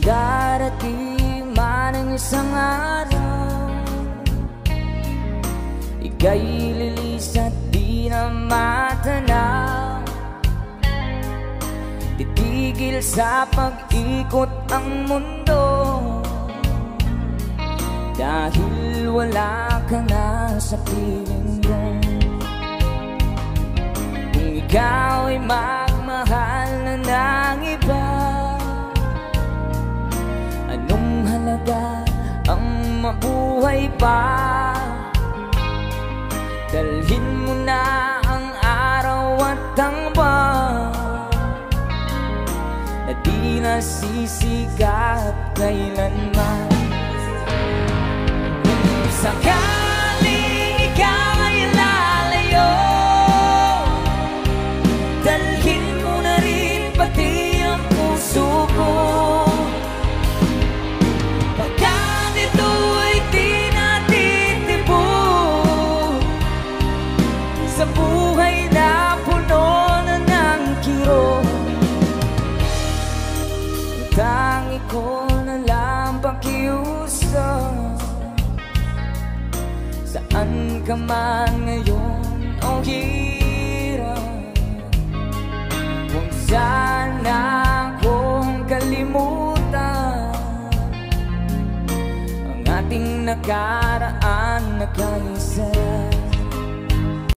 Darating man ang isang araw, ika'y lilis at di na matanaw. Titigil sa pag-ikot ang mundo, dahil wala ka na sa piling mo. Kung ikaw ay magmahal na ng iba, anong halaga ang mabuhay pa? Dalhin mo na ang araw at ang buwan na di nasisikat kailanman. Kung sakaling ikaw ay lalayo, dalhin mo na rin pati ang puso ko. Pagkat ito'y di natitibok sa buhay na puno na ng kirot, tangi ko na lang pakiusap. Saan ka man ngayon o hirap, kung sana kong kalimutan ang ating nakaraan na kaisa.